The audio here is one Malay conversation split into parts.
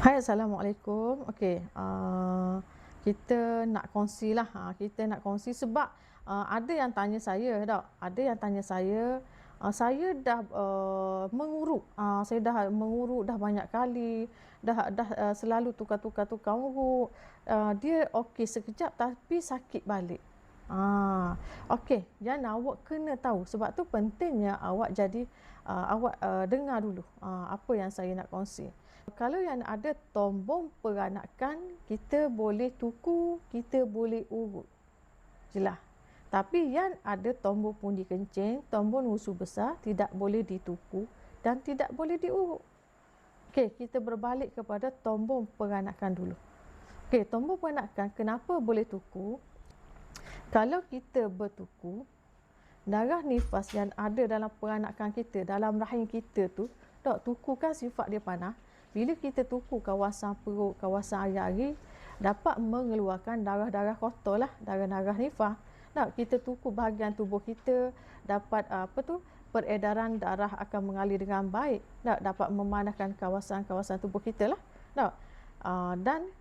Hai, Assalamualaikum. Okey, kita nak kongsi lah. Kita nak kongsi sebab ada yang tanya saya tak? Ada yang tanya saya dah mengurut. Saya dah mengurut dah banyak kali. Dah selalu tukar urut. Dia okey sekejap tapi sakit balik. Okey, yang awak kena tahu. Sebab tu pentingnya awak awak dengar dulu apa yang saya nak kongsi. Kalau yang ada tombol peranakan, kita boleh tuku, kita boleh urut. Jelas. Tapi yang ada tombol pundi kencing, tombol usus besar, tidak boleh dituku dan tidak boleh diurut. Okey, kita berbalik kepada tombol peranakan dulu. Okey, tombol peranakan kenapa boleh tuku? Kalau kita bertuku, darah nifas yang ada dalam peranakan kita, dalam rahim kita tu, tuku kan sifat dia panas. Bila kita tuku kawasan perut, kawasan ari-ari, dapat mengeluarkan darah-darah kotor lah, darah-darah nifas. Kita tuku bahagian tubuh kita, dapat peredaran darah akan mengalir dengan baik. Dapat memanaskan kawasan-kawasan tubuh kita lah. Dan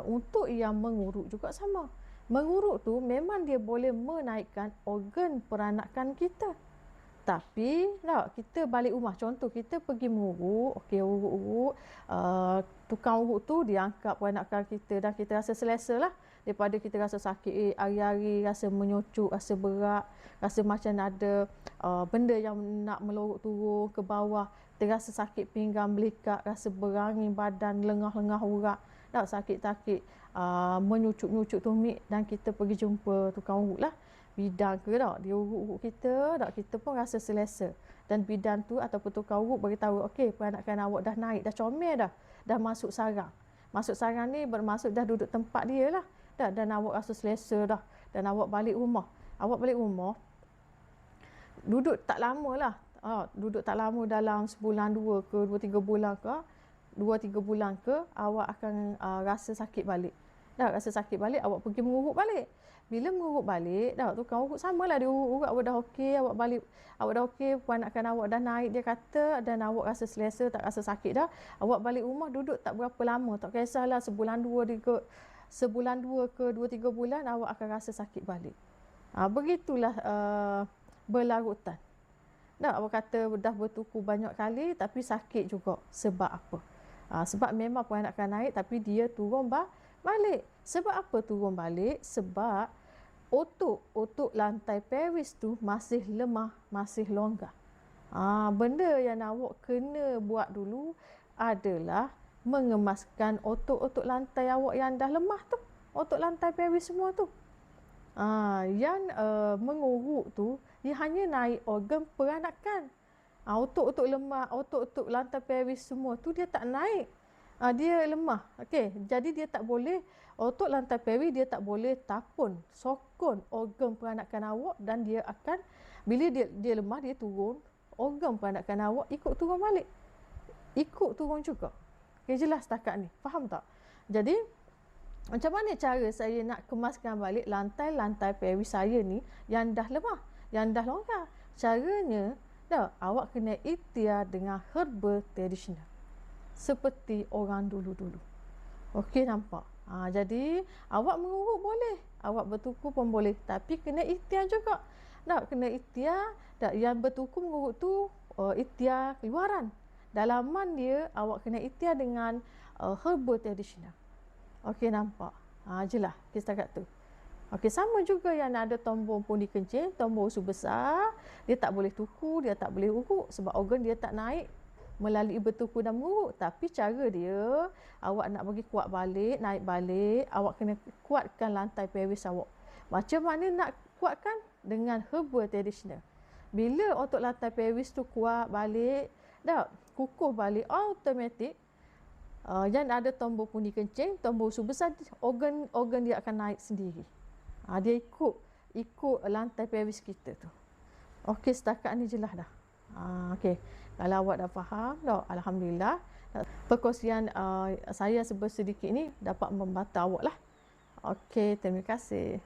untuk yang mengurut juga sama. Mengurut tu memang dia boleh menaikkan organ peranakan kita. Tapi kita balik rumah, contoh kita pergi mengurut, okey, urut-urut, tukang urut tu dia angkat peranakan kita dan kita rasa selesa lah, daripada kita rasa sakit hari-hari, rasa menyucuk, rasa berat, rasa macam ada benda yang nak melorot turun ke bawah, terasa sakit pinggang belikat, rasa berangin badan, lengah-lengah urat, sakit-sakit, menyucuk-nyucuk tumit, dan kita pergi jumpa tukang urut lah, bidan ke dia urut-urut kita, kita pun rasa selesa, dan bidan tu ataupun tukang urut beritahu, okey, peranakan awak dah naik, dah comel dah masuk sarang. Masuk sarang ni bermaksud dah duduk tempat dia lah, dan awak rasa selesa dah, dan awak balik rumah. Duduk tak lama lah, duduk tak lama, dalam sebulan 2-3 bulan ke, 2-3 bulan ke, awak akan rasa sakit balik. Rasa sakit balik, awak pergi mengurut balik. Bila mengurut balik, tukang urut samalah, dia urut, awak dah okey, awak balik, awak dah okey, peranakan awak dah naik, dia kata, dan awak rasa selesa, tak rasa sakit dah. Awak balik rumah, duduk tak berapa lama, tak kisahlah sebulan 2 ke 2-3 bulan, awak akan rasa sakit balik. Begitulah berlarutan. Awak kata dah bertuku banyak kali tapi sakit juga. Sebab apa? Sebab memang peranakan naik tapi dia turun balik. Sebab apa turun balik? Sebab otot lantai pelvis tu masih lemah, masih longgar. Benda yang awak kena buat dulu adalah mengemaskan otot lantai awak yang dah lemah tu, otot lantai pelvis semua tu. Yang mengurut tu, dia hanya naik organ peranakan. Otot-otot lemah, otot-otot lantai pelvis semua tu dia tak naik. Dia lemah. Okey, jadi dia tak boleh, otot lantai pelvis dia tak boleh sokong organ peranakan awak, dan dia akan, bila dia lemah, dia turun, organ peranakan awak ikut turun balik. Ikut turun juga. Okey, jelas setakat ni. Faham tak? Jadi macam mana cara saya nak kemaskan balik lantai pelvis saya ni yang dah lemah, yang dah longgar? Caranya, awak kena ikhtiar dengan herbal tradisional seperti orang dulu-dulu. Okey, nampak? Jadi awak mengurut boleh, awak bertuku pun boleh, tapi kena ikhtiar juga. Kena ikhtiar. Yang bertuku mengurut tu ikhtiar keluaran. Dalaman dia awak kena ikhtiar dengan herbal tradisional. Okey, nampak? Jelas setakat tu. Okey, sama juga yang ada tombol pundi kencing, tombol usus besar, dia tak boleh tuku, dia tak boleh urut sebab organ dia tak naik melalui bertuku dan mengurut. Tapi cara dia, awak nak bagi kuat balik, naik balik, awak kena kuatkan lantai pelvis awak. Macam mana nak kuatkan? Dengan herbal tradisional. Bila otot lantai pelvis tu kuat balik, kukuh balik, automatik yang ada tombol pundi kencing, tombol usus besar, organ dia akan naik sendiri. Dia ikut lantai pelvis kita tu. Okey, setakat ni jelas dah. Okey, kalau awak dah faham, alhamdulillah. Perkongsian saya sedikit ni dapat membantu awak lah. Okey, terima kasih.